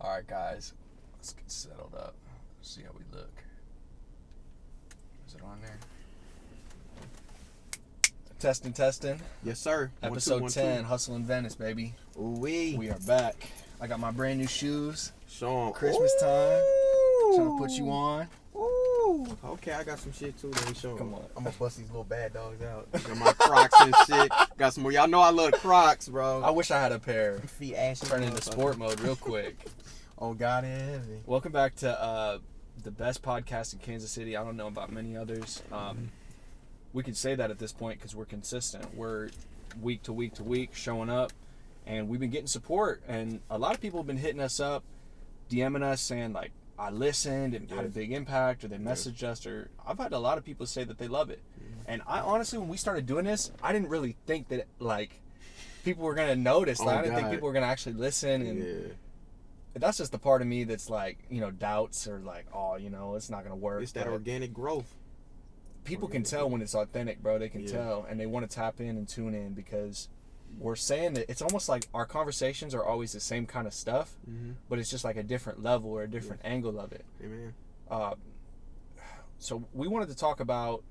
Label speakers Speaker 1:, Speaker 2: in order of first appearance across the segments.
Speaker 1: Alright, guys. Let's get settled up. See how we look. Is it on there? Testing.
Speaker 2: Yes, sir.
Speaker 1: Episode 10, Hustle in Venice, baby.
Speaker 2: Ooh-wee.
Speaker 1: We are back. I got my brand new shoes.
Speaker 2: Show 'em.
Speaker 1: Christmas time. Trying to put you on.
Speaker 2: Ooh. Okay, I got some shit too. Let me show 'em.
Speaker 1: Come on.
Speaker 2: I'm gonna bust these little bad dogs out. Got my Crocs and shit. Got some more. Y'all know I love Crocs, bro.
Speaker 1: I wish I had a pair.
Speaker 2: Feet ashy.
Speaker 1: Turn into sport mode real quick.
Speaker 2: Oh, God, it's heavy.
Speaker 1: Welcome back to the best podcast in Kansas City. I don't know about many others. We can say that at this point because we're consistent. We're week to week showing up, and we've been getting support. And a lot of people have been hitting us up, DMing us saying like, I listened and had a big impact, or they messaged us, or I've had a lot of people say that they love it. And I honestly, when we started doing this, I didn't really think that like people were gonna notice.
Speaker 2: Oh,
Speaker 1: I didn't think
Speaker 2: God.
Speaker 1: people were gonna actually listen. And that's just the part of me that's like, doubts or like, oh, it's not gonna work.
Speaker 2: It's that organic growth.
Speaker 1: People can tell when it's authentic, bro. They can tell, and they want to tap in and tune in because we're saying that it's almost like our conversations are always the same kind of stuff, but it's just like a different level or a different angle of it.
Speaker 2: Amen.
Speaker 1: So we wanted to talk about.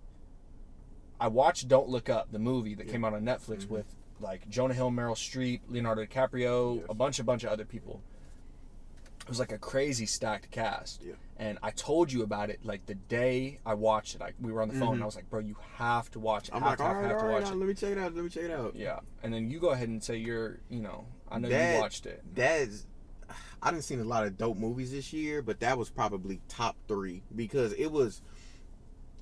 Speaker 1: I watched Don't Look Up, the movie that came out on Netflix with like Jonah Hill, Meryl Streep, Leonardo DiCaprio, a bunch of other people. It was like a crazy stacked cast.
Speaker 2: Yeah.
Speaker 1: And I told you about it like the day I watched it. Like we were on the phone and I was like, bro, you have to watch it.
Speaker 2: I'm
Speaker 1: have
Speaker 2: like, all right,
Speaker 1: watch it.
Speaker 2: let me check it out.
Speaker 1: Yeah. And then you go ahead and say I know you watched it.
Speaker 2: I didn't seen a lot of dope movies this year, but that was probably top 3 because it was.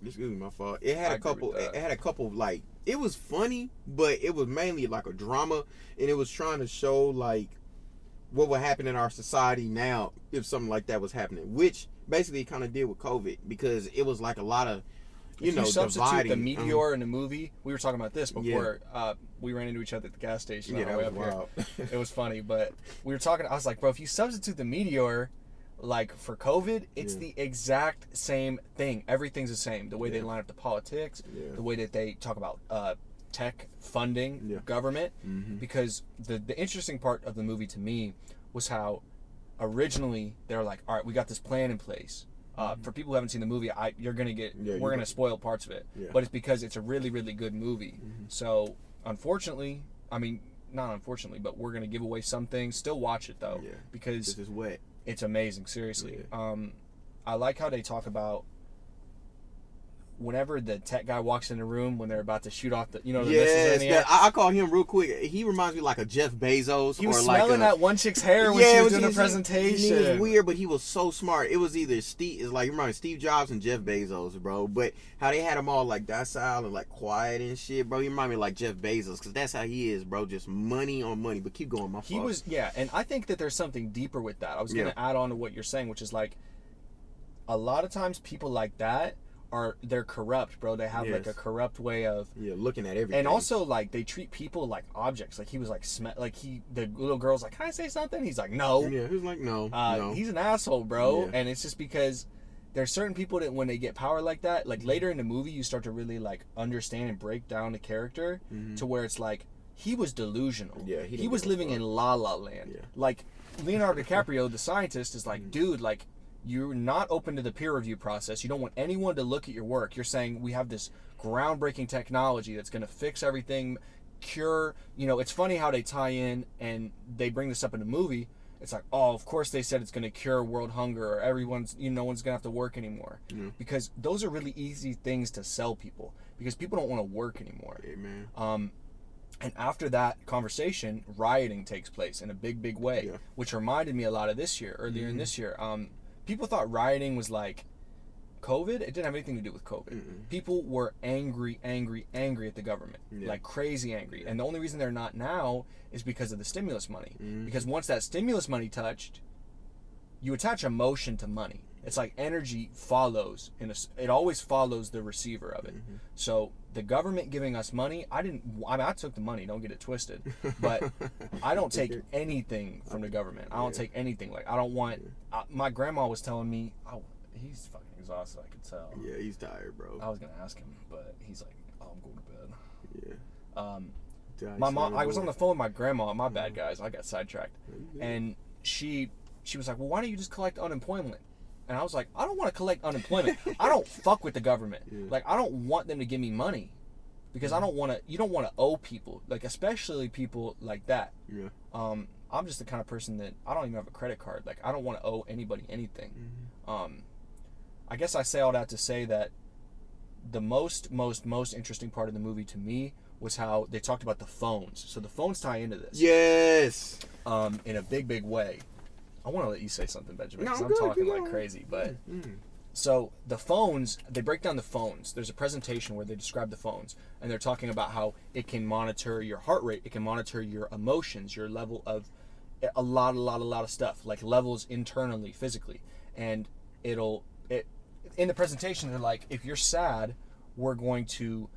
Speaker 2: Excuse me, my fault. It had a couple. It had a couple of like. It was funny, but it was mainly like a drama, and it was trying to show like what would happen in our society now if something like that was happening, which basically kind of did with COVID because it was like a lot of
Speaker 1: you substitute
Speaker 2: dividing.
Speaker 1: The meteor in the movie. We were talking about this before we ran into each other at the gas station.
Speaker 2: Yeah, that was wild.
Speaker 1: It was funny, but we were talking. I was like, bro, if you substitute the meteor. Like for COVID, it's the exact same thing. Everything's the same. The way they line up the politics, the way that they talk about tech funding, government. Because the interesting part of the movie to me was how originally they were like, all right, we got this plan in place. For people who haven't seen the movie, we're gonna spoil parts of it. But it's because it's a really, really good movie. So unfortunately, not unfortunately, but we're gonna give away some things. Still watch it though, because
Speaker 2: this is wet.
Speaker 1: It's amazing, seriously. I like how they talk about whenever the tech guy walks in the room when they're about to shoot off the missiles in the air.
Speaker 2: I call him real quick. He reminds me like a Jeff Bezos.
Speaker 1: He was
Speaker 2: or
Speaker 1: smelling that one chick's hair when she was doing the presentation.
Speaker 2: He was weird, but he was so smart. It was either he reminded Steve Jobs and Jeff Bezos, bro. But how they had him all like docile and like quiet and shit, bro. He reminded me like Jeff Bezos because that's how he is, bro. Just money on money. But keep going, my fault.
Speaker 1: He was, and I think that there's something deeper with that. I was going to add on to what you're saying, which is like a lot of times people like that they're corrupt, bro. They have like a corrupt way of
Speaker 2: looking at everything,
Speaker 1: and also like they treat people like objects. Like he was like the little girl's like, can I say something? He's like, no.
Speaker 2: Yeah, he's like, no.
Speaker 1: He's an asshole, bro. And it's just because there's certain people that when they get power like that, like later in the movie, you start to really like understand and break down the character to where it's like he was delusional.
Speaker 2: Yeah,
Speaker 1: he was living in La La Land. Yeah. Like Leonardo DiCaprio, the scientist, is like, dude, like. You're not open to the peer review process. You don't want anyone to look at your work. You're saying we have this groundbreaking technology that's going to fix everything, cure. It's funny how they tie in and they bring this up in the movie. It's like, oh, of course they said it's going to cure world hunger or everyone's, no one's going to have to work anymore. Because those are really easy things to sell people because people don't want to work anymore.
Speaker 2: Amen.
Speaker 1: And after that conversation, rioting takes place in a big, big way, which reminded me a lot of this year, earlier in this year. People thought rioting was like COVID. It didn't have anything to do with COVID. People were angry at the government, like crazy angry. And the only reason they're not now is because of the stimulus money. Because once that stimulus money touched, you attach emotion to money. It's like energy follows, it always follows the receiver of it. So the government giving us money, I took the money, don't get it twisted, but I don't take anything from the government. I don't take anything. Like I don't want. My grandma was telling me, oh, he's fucking exhausted. I could tell.
Speaker 2: Yeah, he's tired, bro.
Speaker 1: I was gonna ask him, but he's like, oh, I'm going to bed.
Speaker 2: Yeah.
Speaker 1: My mom. I was on the phone with my grandma. My bad, guys. I got sidetracked, and she she was like, well, why don't you just collect unemployment? And I was like, I don't want to collect unemployment. I don't fuck with the government. Yeah. Like, I don't want them to give me money because I don't want to. You don't want to owe people, like especially people like that.
Speaker 2: Yeah.
Speaker 1: I'm just the kind of person that I don't even have a credit card. Like, I don't want to owe anybody anything. I guess I say all that to say that the most interesting part of the movie to me was how they talked about the phones. So the phones tie into this.
Speaker 2: Yes.
Speaker 1: In a big way. I want to let you say something, Benjamin, because
Speaker 2: No,
Speaker 1: I'm talking like crazy. But so the phones, they break down the phones. There's a presentation where they describe the phones, and they're talking about how it can monitor your heart rate, it can monitor your emotions, your level of a lot of stuff, like levels internally, physically, and in the presentation they're like, if you're sad, we're going to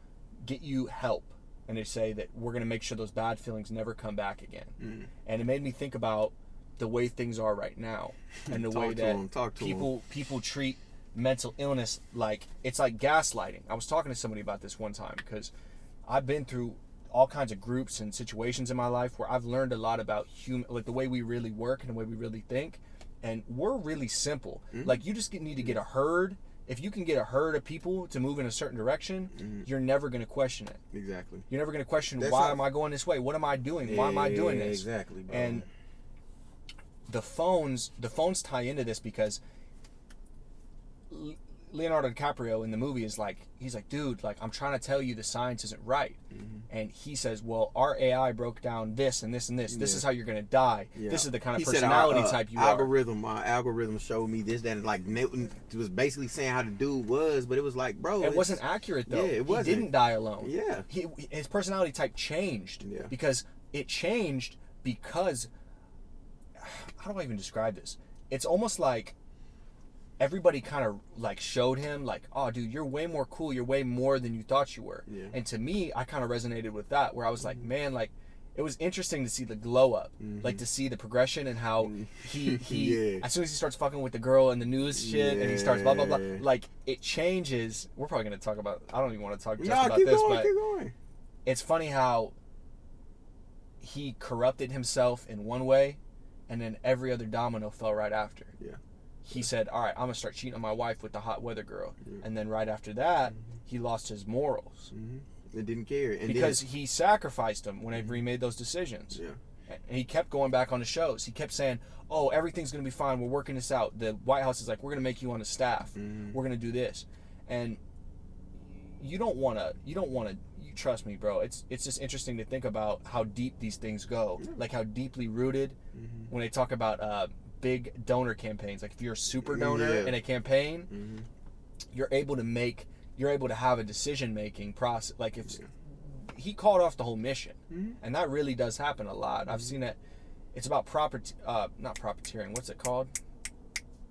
Speaker 1: get you help, and they say that we're going to make sure those bad feelings never come back again. And it made me think about the way things are right now, and the way that people treat mental illness like it's like gaslighting. I was talking to somebody about this one time because I've been through all kinds of groups and situations in my life where I've learned a lot about like the way we really work and the way we really think, and we're really simple. Like, you just need to get a herd. If you can get a herd of people to move in a certain direction, you're never going to question it.
Speaker 2: Exactly.
Speaker 1: You're never going to question, why am I going this way? What am I doing? Why am I doing this?
Speaker 2: Exactly, bro.
Speaker 1: And the phones tie into this because Leonardo DiCaprio in the movie is like, he's like, dude, like, I'm trying to tell you the science isn't right. And he says, well, our AI broke down this and this and this. This is how you're going to die. This is the kind of personality type you are.
Speaker 2: My algorithm showed me this, that, and like, Newton was basically saying how the dude was, but it was like, bro.
Speaker 1: It wasn't accurate, though.
Speaker 2: Yeah, it wasn't.
Speaker 1: He didn't die alone.
Speaker 2: Yeah.
Speaker 1: His personality type changed.
Speaker 2: Yeah.
Speaker 1: Because it changed because, how do I even describe this? It's almost like everybody kind of like showed him like, oh, dude, you're way more cool. You're way more than you thought you were.
Speaker 2: Yeah.
Speaker 1: And to me, I kind of resonated with that, where I was like, man, like, it was interesting to see the glow up, like to see the progression and how he as soon as he starts fucking with the girl in the news shit and he starts blah blah blah, like, it changes. We're probably gonna talk about. I don't even want to talk just about this, but
Speaker 2: keep going.
Speaker 1: It's funny how he corrupted himself in one way, and then every other domino fell right after.
Speaker 2: Yeah.
Speaker 1: He said, all right, I'm going to start cheating on my wife with the hot weather girl. And then right after that, he lost his morals.
Speaker 2: They didn't care. And
Speaker 1: because he sacrificed them whenever he made those decisions.
Speaker 2: Yeah.
Speaker 1: And he kept going back on the shows. He kept saying, oh, everything's going to be fine. We're working this out. The White House is like, we're going to make you on the staff. We're going to do this. And you don't want to, trust me, bro. It's just interesting to think about how deep these things go. Like how deeply rooted when they talk about big donor campaigns. Like if you're a super donor in a campaign, you're able to have a decision-making process. Like if he called off the whole mission, and that really does happen a lot. I've seen it. It's about not profiteering. What's it called?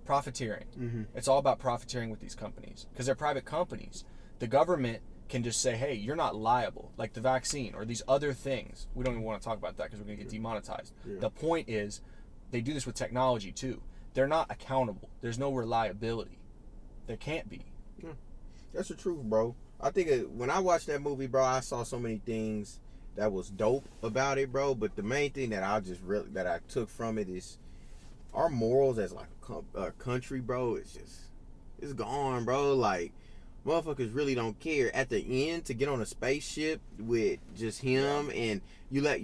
Speaker 1: Profiteering. It's all about profiteering with these companies because they're private companies. The government can just say, hey, you're not liable, like the vaccine or these other things. We don't even want to talk about that because we're going to get demonetized. The point is, they do this with technology too. They're not accountable. There's no reliability. There can't be.
Speaker 2: That's the truth, bro. I think when I watched that movie, bro, I saw so many things that was dope about it, bro. But the main thing that I took from it is our morals as like a country, bro. It's gone, bro. Like, motherfuckers really don't care. At the end, to get on a spaceship with just him and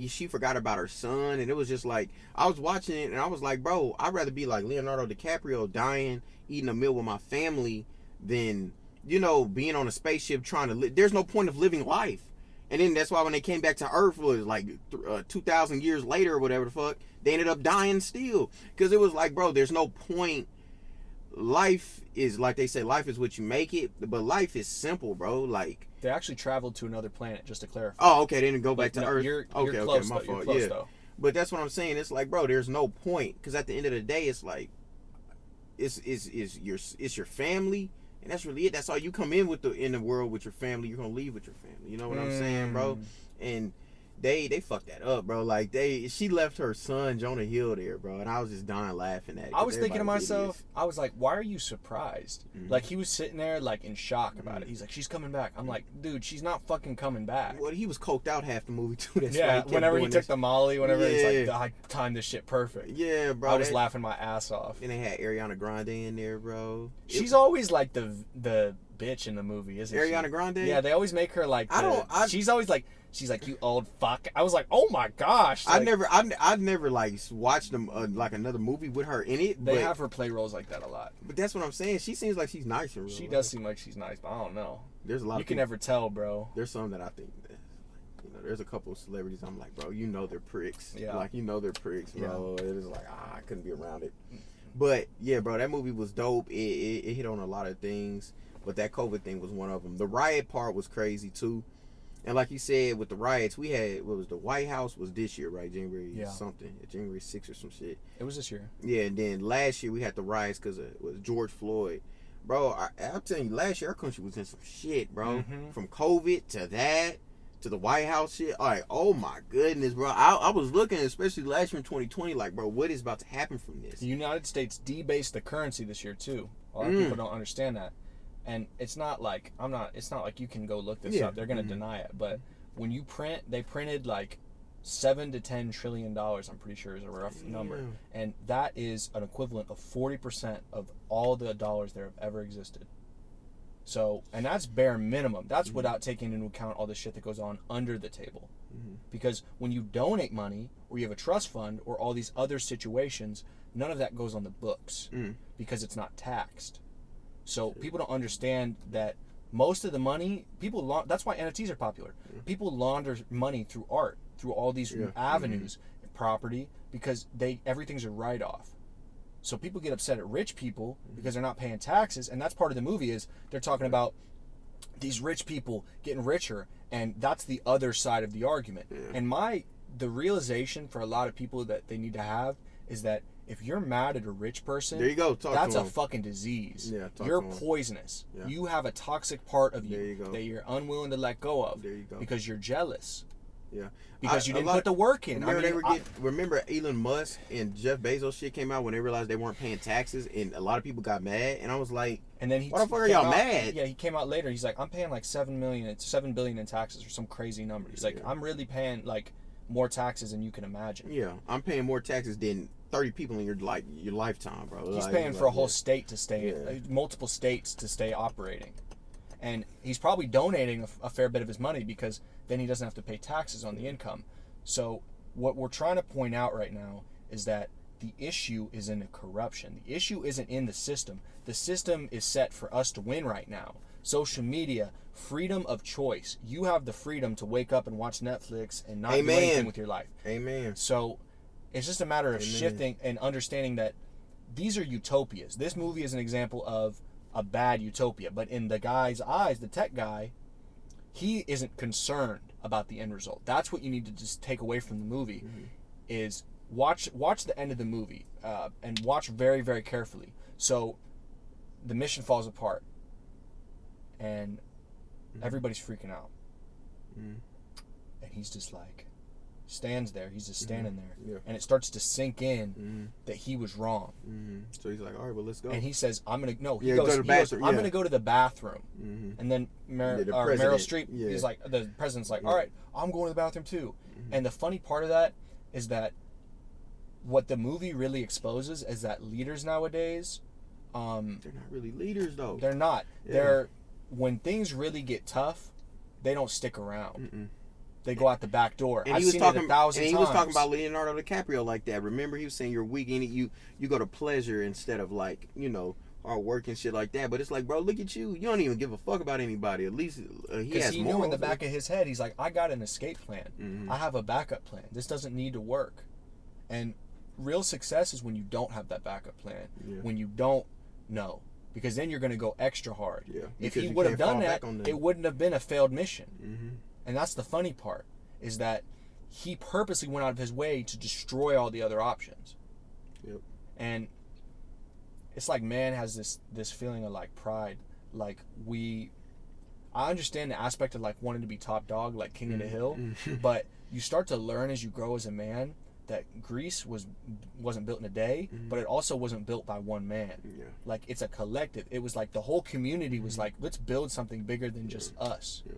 Speaker 2: she forgot about her son, and it was just like, I was watching it and I was like, bro, I'd rather be like Leonardo DiCaprio dying, eating a meal with my family than, being on a spaceship trying to live. There's no point of living life. And then that's why when they came back to Earth, was like 2,000 years later or whatever the fuck, they ended up dying still. Because it was like, bro, there's no point. Life is, like they say, life is what you make it, but life is simple, bro. Like,
Speaker 1: they actually traveled to another planet, just to clarify.
Speaker 2: Oh, okay, they didn't go back to Earth.
Speaker 1: You're close, my fault. Close, though.
Speaker 2: But that's what I'm saying. It's like, bro, there's no point, because at the end of the day, it's like, it's your family, and that's really it. That's all you come in the world with your family. You're gonna leave with your family. You know what I'm saying, bro? And they fucked that up, bro. Like she left her son Jonah Hill there, bro, and I was just dying laughing at it.
Speaker 1: I was thinking to myself, I was like, why are you surprised? Mm-hmm. Like he was sitting there like in shock about it. He's like, she's coming back. I'm like, dude, she's not fucking coming back.
Speaker 2: Well, he was coked out half the movie too. That's
Speaker 1: yeah, whenever he took the Molly, whenever he's like, I timed this shit perfect.
Speaker 2: Yeah, bro.
Speaker 1: I was laughing my ass off.
Speaker 2: And they had Ariana Grande in there, bro.
Speaker 1: She's always like the bitch in the movie, isn't
Speaker 2: Ariana
Speaker 1: she?
Speaker 2: Grande?
Speaker 1: Yeah, they always make her like she's always like, she's like, you old fuck. I was like, oh my gosh.
Speaker 2: Like, I've never like watched them like another movie with her in it.
Speaker 1: They have her play roles like that a lot.
Speaker 2: But that's what I'm saying. She seems like she's nice in real life.
Speaker 1: She does seem like she's nice, but I don't know.
Speaker 2: There's a lot.
Speaker 1: You can never tell, bro.
Speaker 2: There's some that I think that, you know, there's a couple of celebrities I'm like, bro, you know they're pricks.
Speaker 1: Yeah.
Speaker 2: Like you know they're pricks, bro. Yeah. It is like I couldn't be around it. But yeah, bro, that movie was dope. It hit on a lot of things. But that COVID thing was one of them. The riot part was crazy too. And like you said, with the riots, we had, what was the White House was this year, right? January something. January 6th or some shit.
Speaker 1: It was this year.
Speaker 2: Yeah, and then last year we had the riots because it was George Floyd. Bro, I'm telling you, last year our country was in some shit, bro. Mm-hmm. From COVID to that, to the White House shit. Like, oh my goodness, bro. I was looking, especially last year in 2020, like, bro, what is about to happen from this?
Speaker 1: The United States debased the currency this year, too. A lot of people don't understand that. And it's not like you can go look this up. They're gonna deny it. But when you print, they printed like $7 to $10 trillion. I'm pretty sure is a rough number, and that is an equivalent of 40% of all the dollars that have ever existed. So, and that's bare minimum. That's without taking into account all the shit that goes on under the table. Because when you donate money, or you have a trust fund, or all these other situations, none of that goes on the books because it's not taxed. So people don't understand that most of the money, that's why NFTs are popular. People launder money through art, through all these avenues, property, because everything's a write-off. So people get upset at rich people because they're not paying taxes, and that's part of the movie is they're talking about these rich people getting richer, and that's the other side of the argument. And the realization for a lot of people that they need to have is that if you're mad at a rich person,
Speaker 2: there you go.
Speaker 1: That's a fucking disease.
Speaker 2: Yeah,
Speaker 1: you're poisonous. Yeah. You have a toxic part of you that you're unwilling to let go of.
Speaker 2: There you go.
Speaker 1: Because you're jealous.
Speaker 2: Yeah.
Speaker 1: Because you didn't put the work in.
Speaker 2: Remember Elon Musk and Jeff Bezos shit came out when they realized they weren't paying taxes, and a lot of people got mad, and I was like,
Speaker 1: and then
Speaker 2: why the fuck are y'all mad?
Speaker 1: Yeah, he came out later. He's like, I'm paying like $7 billion in taxes or some crazy number. He's like, I'm really paying like more taxes than you can imagine.
Speaker 2: Yeah, I'm paying more taxes than 30 people in your lifetime, bro.
Speaker 1: He's paying for a whole state to stay, multiple states to stay operating, and he's probably donating a fair bit of his money because then he doesn't have to pay taxes on the income. So what we're trying to point out right now is that the issue is in the corruption. The issue isn't in the system. The system is set for us to win right now. Social media, freedom of choice. You have the freedom to wake up and watch Netflix and not do anything with your life.
Speaker 2: Amen.
Speaker 1: So it's just a matter of shifting and understanding that these are utopias. This movie is an example of a bad utopia, but in the guy's eyes, the tech guy, he isn't concerned about the end result. That's what you need to just take away from the movie, is watch the end of the movie and watch very, very carefully. So the mission falls apart and everybody's freaking out, and he's just like stands there. He's just standing there, and it starts to sink in that he was wrong.
Speaker 2: So he's like, all right, well, let's go.
Speaker 1: And he says, I'm gonna no. He goes, I'm gonna go to the bathroom. And then Meryl Streep, he's like, the president's like, all right, I'm going to the bathroom too. And the funny part of that is that what the movie really exposes is that leaders nowadays,
Speaker 2: they're not really leaders though.
Speaker 1: They're not. They're when things really get tough, they don't stick around. They go out the back door.
Speaker 2: And I've seen it 1,000 times. And he was talking about Leonardo DiCaprio like that. Remember, he was saying you're weak in it. You go to pleasure instead of like, hard work and shit like that. But it's like, bro, look at you. You don't even give a fuck about anybody. At least he has
Speaker 1: he knew in the back of his head, he's like, I got an escape plan. I have a backup plan. This doesn't need to work. And real success is when you don't have that backup plan. When you don't know. Because then you're going to go extra hard. If he would have done that, it wouldn't have been a failed mission. And that's the funny part, is that he purposely went out of his way to destroy all the other options. And it's like man has this feeling of like pride. Like I understand the aspect of like wanting to be top dog, like king of the hill, but you start to learn as you grow as a man that Greece wasn't built in a day, but it also wasn't built by one man.
Speaker 2: Yeah.
Speaker 1: Like, it's a collective. It was like the whole community was like, let's build something bigger than just us.
Speaker 2: Yeah.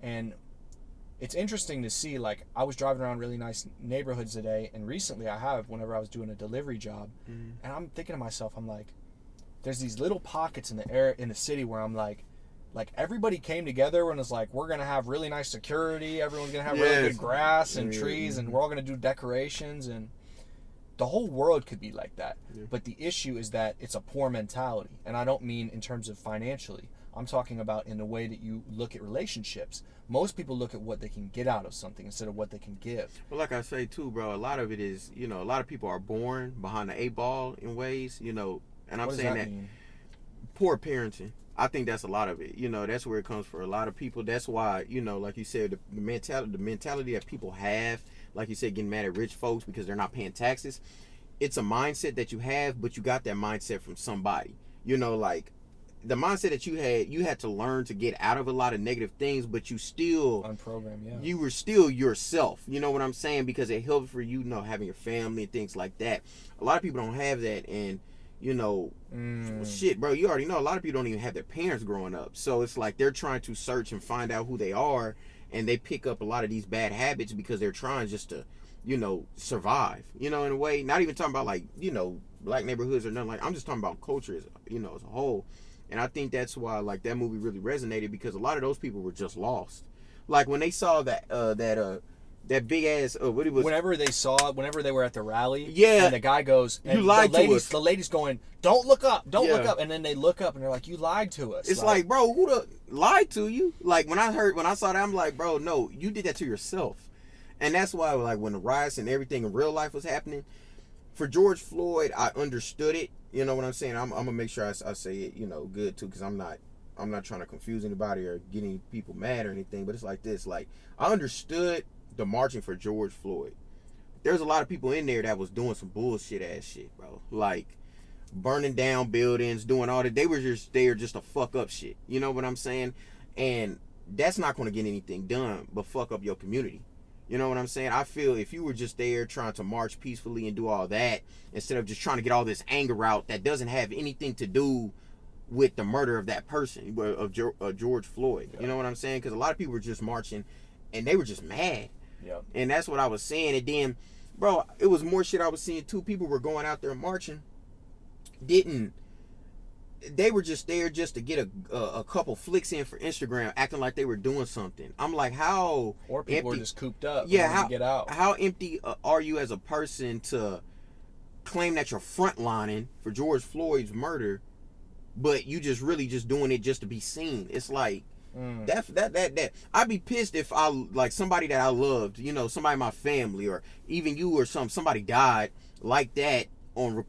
Speaker 1: And it's interesting to see, like, I was driving around really nice neighborhoods today, and recently whenever I was doing a delivery job, and I'm thinking to myself, I'm like, there's these little pockets in the city where I'm like everybody came together and was like, we're gonna have really nice security, everyone's gonna have really good grass and trees, and we're all gonna do decorations, and the whole world could be like that. But the issue is that it's a poor mentality, and I don't mean in terms of financially. I'm talking about in the way that you look at relationships. Most people look at what they can get out of something instead of what they can give.
Speaker 2: Well, like I say too, bro, a lot of it is, a lot of people are born behind the 8-ball in ways, and I'm saying that
Speaker 1: mean?
Speaker 2: Poor parenting. I think that's a lot of it. That's where it comes for a lot of people. That's why, like you said, the mentality that people have, like you said, getting mad at rich folks because they're not paying taxes. It's a mindset that you have, but you got that mindset from somebody. Like the mindset that you had to learn to get out of a lot of negative things, but you still
Speaker 1: unprogrammed, yeah.
Speaker 2: You were still yourself. You know what I'm saying? Because it helped for having your family and things like that. A lot of people don't have that, and shit, bro, you already know a lot of people don't even have their parents growing up. So it's like they're trying to search and find out who they are, and they pick up a lot of these bad habits because they're trying just to, survive. In a way, not even talking about like, black neighborhoods or nothing like. I'm just talking about culture as a whole. And I think that's why like that movie really resonated, because a lot of those people were just lost. Like when they saw that big ass what it was.
Speaker 1: Whenever they were at the rally,
Speaker 2: yeah,
Speaker 1: and the guy goes, and
Speaker 2: you lied to us.
Speaker 1: The lady's going, don't look up, look up, and then they look up and they're like, you lied to us.
Speaker 2: It's like, bro, who lied to you? Like when I saw that, I'm like, bro, no, you did that to yourself. And that's why, like, when the riots and everything in real life was happening, for George Floyd, I understood it. You know what I'm saying? I'm gonna make sure I say it, good too, because I'm not trying to confuse anybody or get any people mad or anything. But it's like this, like I understood the marching for George Floyd. There's a lot of people in there that was doing some bullshit ass shit, bro. Like burning down buildings, doing all that. They were just there just to fuck up shit. You know what I'm saying? And that's not going to get anything done but fuck up your community. You know what I'm saying? I feel if you were just there trying to march peacefully and do all that, instead of just trying to get all this anger out that doesn't have anything to do with the murder of that person, of George Floyd. Yeah. You know what I'm saying? Because a lot of people were just marching and they were just mad.
Speaker 1: Yeah.
Speaker 2: And that's what I was saying. And then, bro, it was more shit I was seeing too. People were going out there marching. They were just there just to get a couple flicks in for Instagram, acting like they were doing something. I'm like, how?
Speaker 1: Or people were just cooped up.
Speaker 2: Yeah,
Speaker 1: to get out.
Speaker 2: How empty are you as a person to claim that you're frontlining for George Floyd's murder, but you just really just doing it just to be seen? It's like that. I'd be pissed if I like somebody that I loved, somebody in my family, or even you or somebody died like that on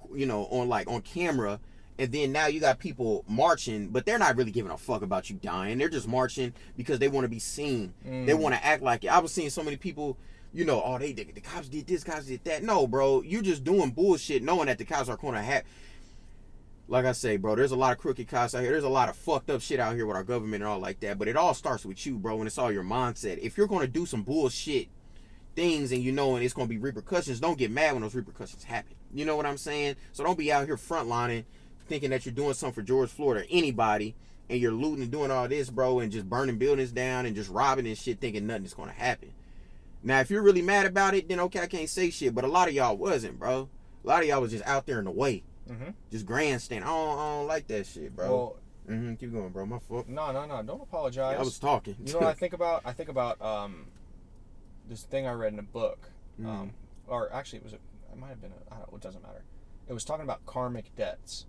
Speaker 2: camera. And then now you got people marching, but they're not really giving a fuck about you dying. They're just marching because they want to be seen. They want to act like it. I was seeing so many people, the cops did this, cops did that. No, bro, you're just doing bullshit knowing that the cops are going to have. Like I say, bro, there's a lot of crooked cops out here. There's a lot of fucked up shit out here with our government and all like that. But it all starts with you, bro, and it's all your mindset. If you're going to do some bullshit things and and it's going to be repercussions, don't get mad when those repercussions happen. You know what I'm saying? So don't be out here frontlining, thinking that you're doing something for George Floyd or anybody, and you're looting and doing all this, bro, and just burning buildings down and just robbing and shit, thinking nothing is going to happen. Now, if you're really mad about it, then okay, I can't say shit, but a lot of y'all wasn't, bro. A lot of y'all was just out there in the way. Just grandstand. I don't like that shit, bro. Well, keep going, bro. My fault.
Speaker 1: No. Don't apologize.
Speaker 2: Yeah, I was talking.
Speaker 1: You know what I think about? I think about this thing I read in a book. Or actually, it might have been it doesn't matter. It was talking about karmic debts.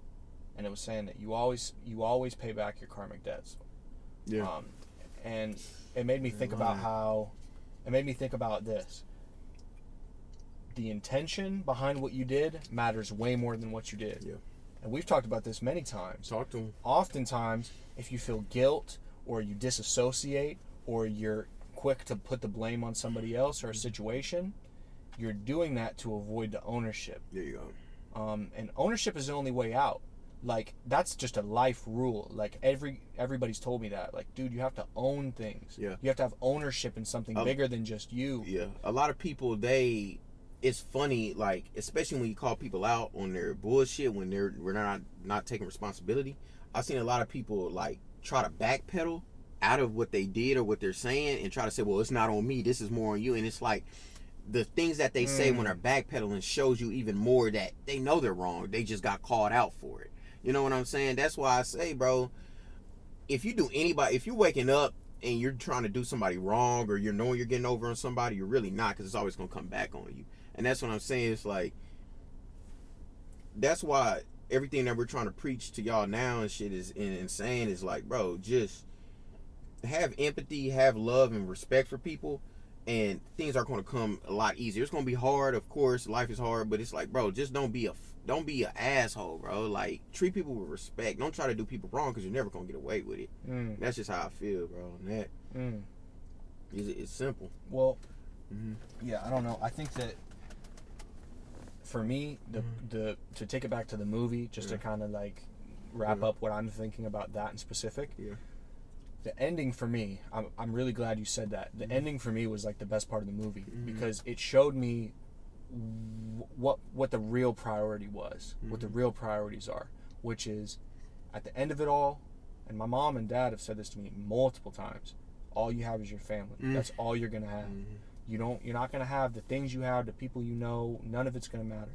Speaker 1: And it was saying that you always pay back your karmic debts.
Speaker 2: Yeah.
Speaker 1: And it made me think about this. The intention behind what you did matters way more than what you did.
Speaker 2: Yeah.
Speaker 1: And we've talked about this many times.
Speaker 2: Talk to them.
Speaker 1: Oftentimes, if you feel guilt or you disassociate or you're quick to put the blame on somebody else or a situation, you're doing that to avoid the ownership.
Speaker 2: There you go.
Speaker 1: And ownership is the only way out. Like, that's just a life rule. Like, everybody's told me that. Like, dude, you have to own things.
Speaker 2: Yeah.
Speaker 1: You have to have ownership in something bigger than just you.
Speaker 2: Yeah. A lot of people, it's funny, like, especially when you call people out on their bullshit when we're not taking responsibility. I've seen a lot of people, like, try to backpedal out of what they did or what they're saying and try to say, well, it's not on me, this is more on you. And it's like, the things that they say when they're backpedaling shows you even more that they know they're wrong. They just got called out for it. You know what I'm saying? That's why I say, bro, if you're waking up and you're trying to do somebody wrong, or you're knowing you're getting over on somebody, you're really not, because it's always going to come back on you. And that's what I'm saying. It's like, that's why everything that we're trying to preach to y'all now and shit is insane. Is like, bro, just have empathy, have love and respect for people, and things are going to come a lot easier. It's going to be hard, of course. Life is hard, but it's like, bro, just don't be an asshole, bro. Like, treat people with respect. Don't try to do people wrong, because you're never going to get away with it. That's just how I feel, bro. And that it's simple.
Speaker 1: Well, yeah, I don't know. I think that for me, the to take it back to the movie, just to kind of like wrap up what I'm thinking about that in specific. Yeah. The ending for me, I'm really glad you said that. The ending for me was like the best part of the movie, because it showed me what the real priority was, what the real priorities are, which is at the end of it all, and my mom and dad have said this to me multiple times, all you have is your family. That's all you're gonna have. You're not gonna have the things you have, the people you know, none of it's gonna matter.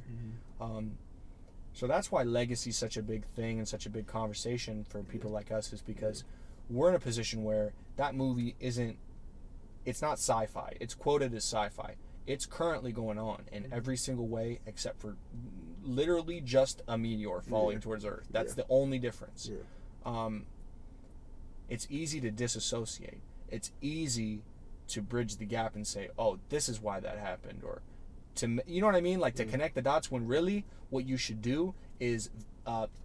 Speaker 1: So that's why legacy is such a big thing and such a big conversation for people like us, is because we're in a position where that movie it's not sci-fi. It's quoted as sci-fi. It's currently going on in every single way except for literally just a meteor falling towards Earth. That's the only difference. It's easy to disassociate. It's easy to bridge the gap and say, oh, this is why that happened, or you know what I mean? Like, to connect the dots, when really what you should do is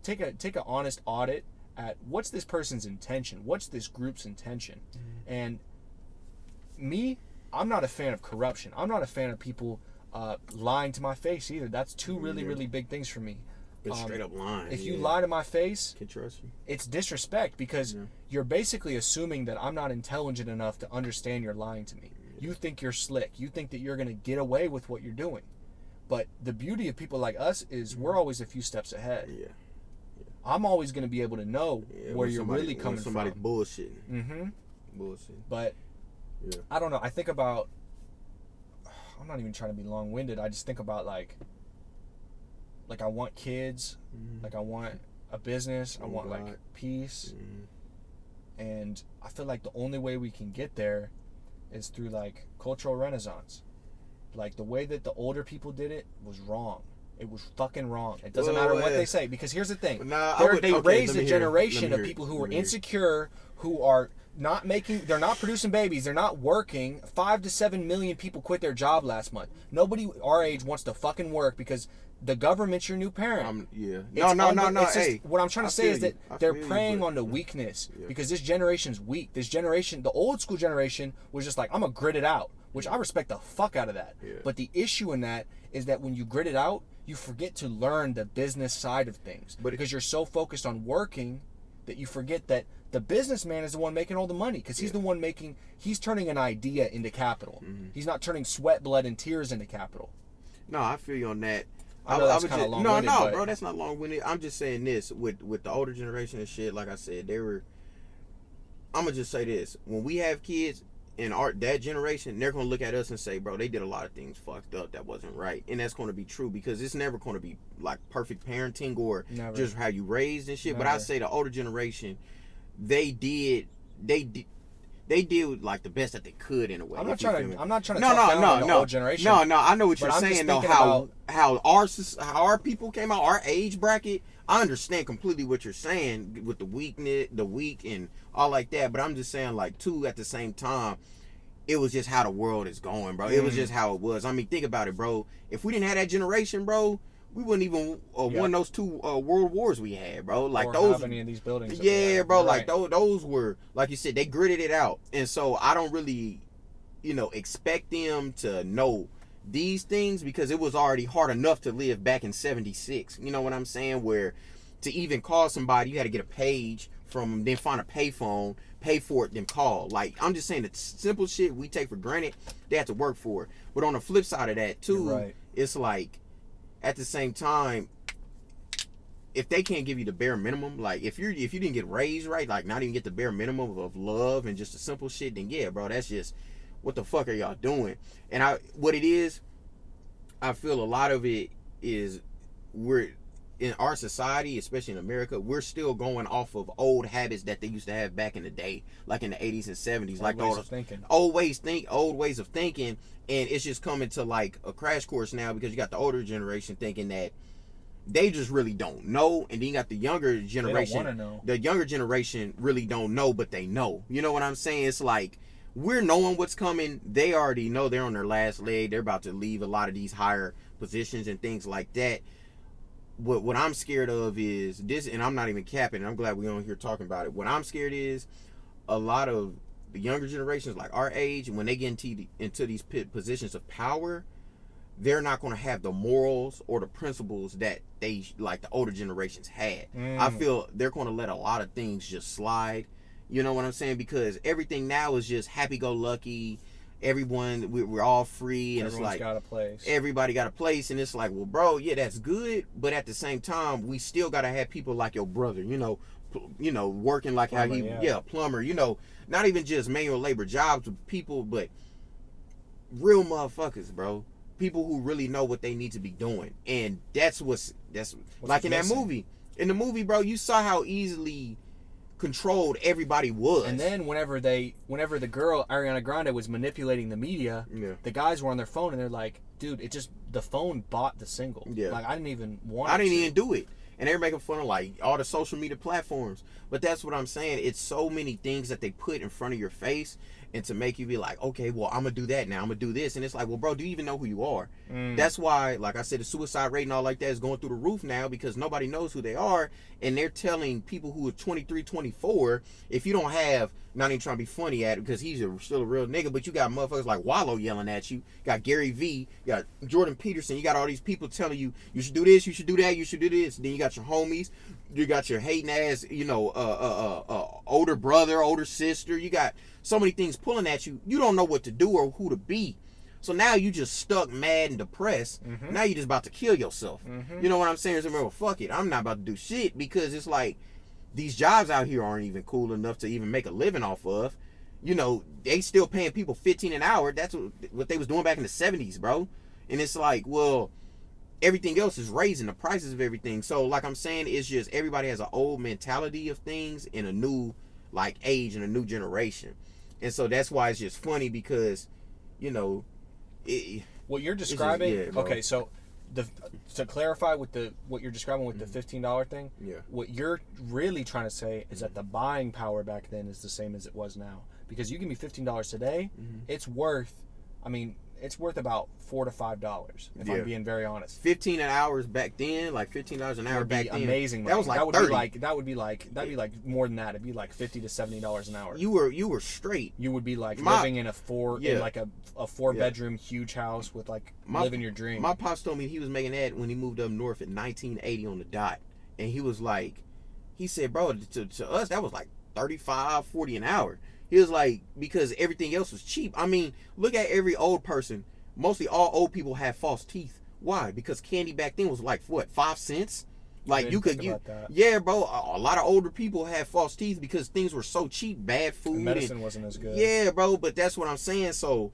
Speaker 1: take an honest audit at what's this person's intention, what's this group's intention. And me, I'm not a fan of corruption. I'm not a fan of people lying to my face either. That's two really big things for me.
Speaker 2: It's straight up lying.
Speaker 1: If you lie to my face,
Speaker 2: can't trust you.
Speaker 1: It's disrespect, because you're basically assuming that I'm not intelligent enough to understand you're lying to me. You think you're slick. You think that you're going to get away with what you're doing. But the beauty of people like us is we're always a few steps ahead. I'm always going to be able to know where you're really coming from.
Speaker 2: Somebody bullshitting. Bullshit.
Speaker 1: But I don't know. I think about, I'm not even trying to be long-winded. I just think about like I want kids, like I want a business, I want like peace. And I feel like the only way we can get there is through like cultural renaissance. Like, the way that the older people did it was wrong. It was fucking wrong. It doesn't matter what they say, because here's the thing. They raised a generation of people who were insecure, who are they're not producing babies, they're not working. 5 to 7 million people quit their job last month. Nobody our age wants to fucking work because the government's your new parent. No. Hey, what I'm trying to say is that they're preying on the weakness, because this generation's weak. This generation, the old school generation, was just like, I'm gonna grit it out, which I respect the fuck out of that. But the issue in that is that when you grit it out, you forget to learn the business side of things, because you're so focused on working that you forget that the businessman is the one making all the money, because he's the one he's turning an idea into capital. He's not turning sweat, blood, and tears into capital.
Speaker 2: No, I feel you on that.
Speaker 1: I know that's kind of long-winded.
Speaker 2: No, bro, that's not long-winded. I'm just saying this, with the older generation and shit, like I said, I'm going to just say this. When we have kids in that generation, they're going to look at us and say, bro, they did a lot of things fucked up that wasn't right. And that's going to be true, because it's never going to be like perfect parenting or just how you raised and shit. But I say the older generation, they did like the best that they could in a way.
Speaker 1: I'm not trying to the old generation.
Speaker 2: No, I know what you're saying though. How our people came out, our age bracket. I understand completely what you're saying with the weak and all like that. But I'm just saying, like, too, at the same time, it was just how the world is going, bro. It was just how it was. I mean, think about it, bro. If we didn't have that generation, bro, we wouldn't even won those 2 world wars we had, bro. Like,
Speaker 1: or have any of these buildings.
Speaker 2: Yeah, bro. Like those were, like you said, they gritted it out, and so I don't really, expect them to know these things, because it was already hard enough to live back in '76. You know what I'm saying? Where To even call somebody, you had to get a page from them, then find a payphone, pay for it, then call. Like, I'm just saying the simple shit we take for granted, they have to work for it. But on the flip side of that too,
Speaker 1: right.
Speaker 2: It's like at the same time, if they can't give you the bare minimum, like if you didn't get raised right, like not even get the bare minimum of love and just the simple shit, then yeah, bro, that's just what the fuck are y'all doing? And what it is, I feel a lot of it is we're in our society, especially in America, we're still going off of old habits that they used to have back in the day, like in the 80s and 70s, like old ways of thinking, and it's just coming to like a crash course now because you got the older generation thinking that they just really don't know, and then you got the younger generation.
Speaker 1: They don't want to know.
Speaker 2: The younger generation really don't know, but they know. You know what I'm saying? It's like we're knowing what's coming. They already know they're on their last leg. They're about to leave a lot of these higher positions and things like that. What I'm scared of is this, and I'm not even capping, and I'm glad we're on here talking about it. What I'm scared is a lot of the younger generations, like our age, when they get into these positions of power, they're not going to have the morals or the principles that they, like the older generations had. I feel they're going to let a lot of things just slide. You know what I'm saying? Because everything now is just happy-go-lucky. Everyone, we're all free, and
Speaker 1: Everyone's
Speaker 2: it's like
Speaker 1: got a place.
Speaker 2: Everybody got a place, and it's like, well, bro, yeah, that's good, but at the same time, we still got to have people like your brother, working like
Speaker 1: plumber,
Speaker 2: how he, plumber, not even just manual labor jobs with people, but real motherfuckers, bro. People who really know what they need to be doing. And that's like in that movie. In the movie, bro, you saw how easily controlled everybody was.
Speaker 1: And then whenever the girl Ariana Grande was manipulating the media, the guys were on their phone and they're like, dude, the phone bought the single.
Speaker 2: Yeah.
Speaker 1: Like I didn't even
Speaker 2: do it. And they're making fun of like all the social media platforms. But that's what I'm saying. It's so many things that they put in front of your face, and to make you be like, okay, well, I'm going to do that now. I'm going to do this. And it's like, well, bro, do you even know who you are? That's why, like I said, the suicide rate and all like that is going through the roof now because nobody knows who they are. And they're telling people who are 23, 24, if you don't have, not even trying to be funny at it because he's still a real nigga, but you got motherfuckers like Wallow yelling at you. You got Gary Vee, you got Jordan Peterson. You got all these people telling you, you should do this, you should do that, you should do this. Then you got your homies. You got your hating ass, older brother, older sister. You got so many things pulling at you. You don't know what to do or who to be. So now you just stuck, mad, and depressed. Now you just about to kill yourself. You know what I'm saying? So, fuck it. I'm not about to do shit because it's like these jobs out here aren't even cool enough to even make a living off of. They still paying people $15 an hour. That's what they was doing back in the 70s, bro. And it's like, well, everything else is raising the prices of everything. So like I'm saying, it's just everybody has an old mentality of things in a new like age and a new generation. And so that's why it's just funny because,
Speaker 1: what you're describing, okay, so to clarify with what you're describing with the $15 thing, what you're really trying to say is that the buying power back then is the same as it was now. Because you give me $15 today, it's worth about $4 to $5 if I'm being very honest.
Speaker 2: 15 an hour back then, like $15 an hour back then.
Speaker 1: Amazing.
Speaker 2: That was like
Speaker 1: that'd be like more than that. It'd be like $50 to $70 an hour.
Speaker 2: You were straight.
Speaker 1: You would be like living in a 4-bedroom huge house with like living your dream.
Speaker 2: My pops told me he was making that when he moved up north in 1980 on the dot, and he was like, he said, bro, to us that was like $35, $40 an hour. He was like, because everything else was cheap. I mean, look at every old person. Mostly all old people have false teeth. Why? Because candy back then was like, what, 5 cents? Like yeah, bro. A lot of older people had false teeth because things were so cheap. Bad food.
Speaker 1: And medicine wasn't as good.
Speaker 2: Yeah, bro. But that's what I'm saying. So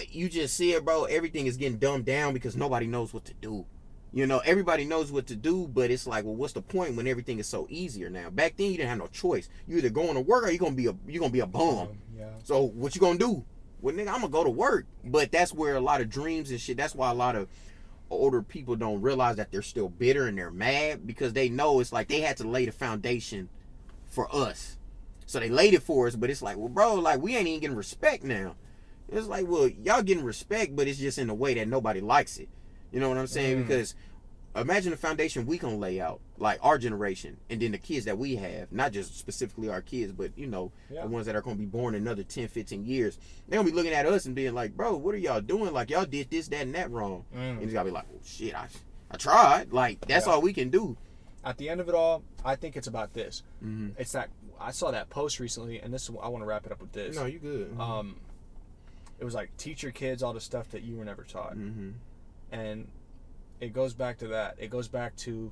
Speaker 2: you just see it, bro. Everything is getting dumbed down because nobody knows what to do. Everybody knows what to do, but it's like, well, what's the point when everything is so easier now? Back then, you didn't have no choice. You either going to work or you're gonna be a bum. So what you gonna do? Well, nigga, I'm gonna go to work. But that's where a lot of dreams and shit. That's why a lot of older people don't realize that they're still bitter and they're mad because they know it's like they had to lay the foundation for us. So they laid it for us, but it's like, well, bro, like we ain't even getting respect now. It's like, well, y'all getting respect, but it's just in a way that nobody likes it. You know what I'm saying? Because imagine the foundation we gonna lay out, like our generation, and then the kids that we have, not just specifically our kids, but the ones that are gonna be born in another 10, 15 years. They're gonna be looking at us and being like, bro, what are y'all doing? Like, y'all did this, that, and that wrong. And it's gotta be like, oh shit, I tried. Like, that's all we can do.
Speaker 1: at the end of it all, I think it's about this.
Speaker 2: Mm-hmm.
Speaker 1: It's that I saw that post recently, and I want to wrap it up with this.
Speaker 2: No, you good. Mm-hmm.
Speaker 1: It was like, teach your kids all the stuff that you were never taught.
Speaker 2: Mm-hmm.
Speaker 1: And it goes back to that. It goes back to,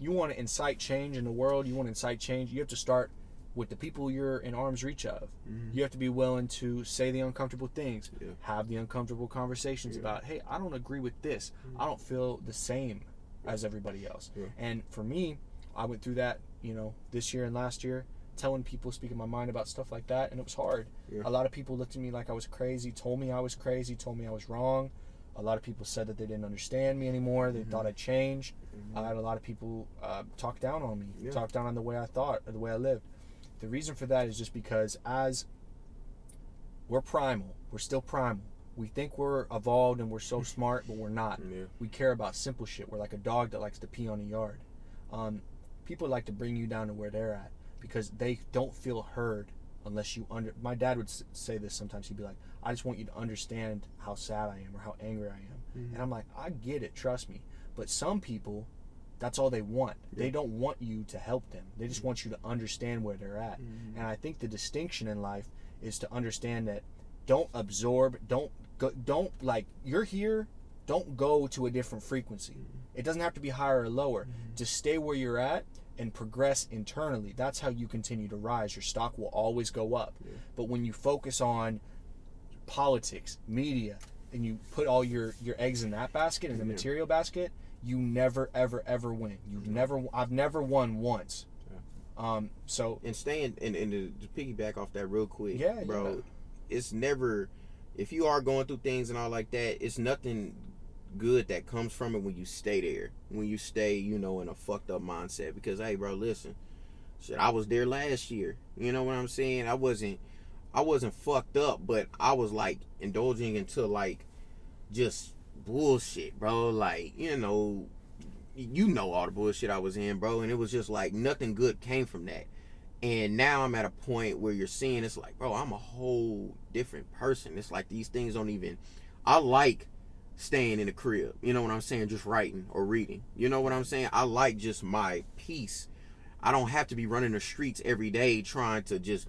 Speaker 1: you want to incite change in the world, you want to incite change, you have to start with the people you're in arm's reach of.
Speaker 2: Mm-hmm.
Speaker 1: You have to be willing to say the uncomfortable things,
Speaker 2: yeah.
Speaker 1: have the uncomfortable conversations about, hey, I don't agree with this. Mm-hmm. I don't feel the same as everybody else. Yeah. And for me, I went through that, this year and last year, telling people, speaking my mind about stuff like that, and it was hard. Yeah. A lot of people looked at me like I was crazy, told me I was crazy, told me I was wrong. A lot of people said that they didn't understand me anymore. They thought I'd changed. I had a lot of people talk down on me, talk down on the way I thought, or the way I lived. The reason for that is just because as we're primal, we're still primal. We think we're evolved and we're so smart, but we're not. Yeah. We care about simple shit. We're like a dog that likes to pee on a yard. People like to bring you down to where they're at because they don't feel heard unless you my dad would say this sometimes. He'd be like, I just want you to understand how sad I am or how angry I am. Mm-hmm. And I'm like, I get it, trust me. But some people, that's all they want. Yeah. They don't want you to help them. They just want you to understand where they're at. Mm-hmm. And I think the distinction in life is to understand that don't absorb, don't like, you're here, don't go to a different frequency. Mm-hmm. It doesn't have to be higher or lower. Mm-hmm. Just stay where you're at and progress internally. That's how you continue to rise. Your stock will always go up. Yeah. But when you focus on politics, media, and you put all your eggs in that basket, in the material basket, you never ever ever win. I've never won once. So
Speaker 2: and staying and to piggyback off that real quick, bro, it's never, if you are going through things and all like that, it's nothing good that comes from it when you stay there, when you stay in a fucked up mindset. Because hey, bro, listen, shit, I was there last year, you know what I'm saying? I wasn't fucked up, but I was like indulging into like just bullshit, bro. Like, all the bullshit I was in, bro. And it was just like nothing good came from that. And now I'm at a point where you're seeing, it's like, bro, I'm a whole different person. It's like these things don't even, I like staying in the crib, you know what I'm saying? Just writing or reading, you know what I'm saying? I like just my peace. I don't have to be running the streets every day trying to just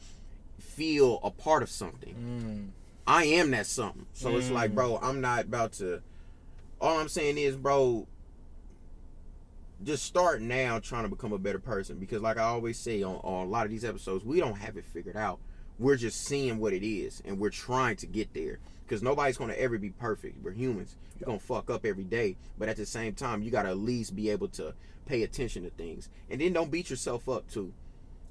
Speaker 2: feel a part of something. I am that something. So it's like, bro, I'm not about to, all I'm saying is, bro, just start now trying to become a better person. Because like I always say on a lot of these episodes, we don't have it figured out. We're just seeing what it is, and we're trying to get there. Because nobody's going to ever be perfect. We're humans. We're going to fuck up every day. But at the same time, you got to at least be able to pay attention to things. And then don't beat yourself up, too.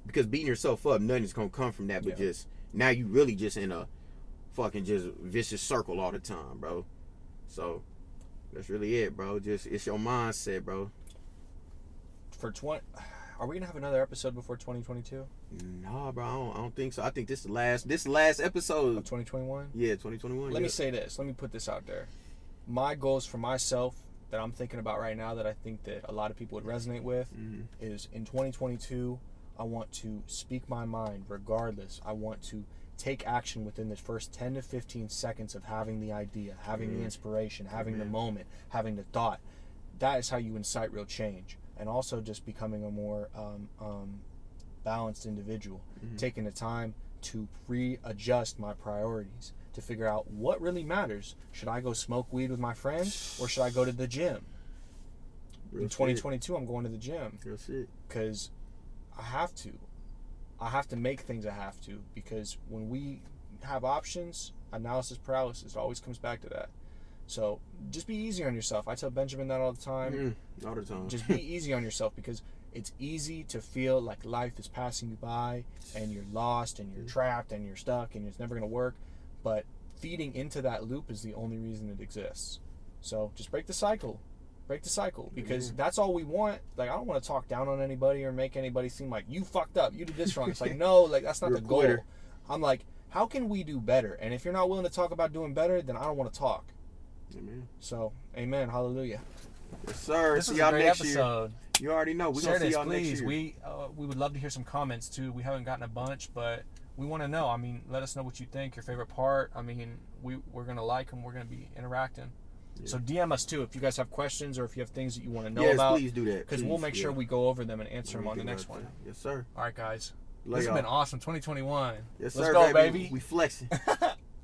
Speaker 2: Because beating yourself up, nothing's going to come from that. But just, now you really just in a fucking just vicious circle all the time, bro. So, that's really it, bro. Just, it's your mindset, bro.
Speaker 1: Are we gonna have another episode before 2022?
Speaker 2: No, bro. I don't think so. I think this is the last episode
Speaker 1: of 2021.
Speaker 2: Yeah, 2021.
Speaker 1: Let me say this. Let me put this out there. My goals for myself that I'm thinking about right now, that I think that a lot of people would resonate with, is in 2022, I want to speak my mind regardless. I want to take action within the first 10 to 15 seconds of having the idea, having the inspiration, having the moment, having the thought. That is how you incite real change. And also just becoming a more balanced individual. Taking the time to readjust my priorities, to figure out what really matters. Should I go smoke weed with my friends, or should I go to the gym? In 2022, I'm going to the gym. Because I have to. I have to make things I have to. Because when we have options, analysis paralysis, it always comes back to that. So just be easy on yourself. I tell Benjamin that all the time.
Speaker 2: All the time.
Speaker 1: Just be easy on yourself, because it's easy to feel like life is passing you by and you're lost and you're trapped and you're stuck and it's never going to work. But feeding into that loop is the only reason it exists. So just break the cycle. Break the cycle, because that's all we want. Like, I don't want to talk down on anybody or make anybody seem like you fucked up, you did this wrong. It's like, no, like that's not the goal. I'm like, how can we do better? And if you're not willing to talk about doing better, then I don't want to talk.
Speaker 2: Amen.
Speaker 1: So, amen, hallelujah.
Speaker 2: Yes, sir.
Speaker 1: This was a great episode.
Speaker 2: You already know. We're going to see y'all next year.
Speaker 1: We would love to hear some comments, too. We haven't gotten a bunch, but we want to know. I mean, let us know what you think, your favorite part. I mean, we're going to like them. We're going to be interacting. Yeah. So DM us too if you guys have questions or if you have things that you want to know
Speaker 2: Yes,
Speaker 1: about.
Speaker 2: please do that.
Speaker 1: Because we'll make sure we go over them and answer them on the next one.
Speaker 2: Yes, sir.
Speaker 1: All right, guys.
Speaker 2: Love
Speaker 1: this
Speaker 2: y'all.
Speaker 1: has been awesome. 2021.
Speaker 2: Yes,
Speaker 1: Let's
Speaker 2: sir,
Speaker 1: go, baby.
Speaker 2: We flexing.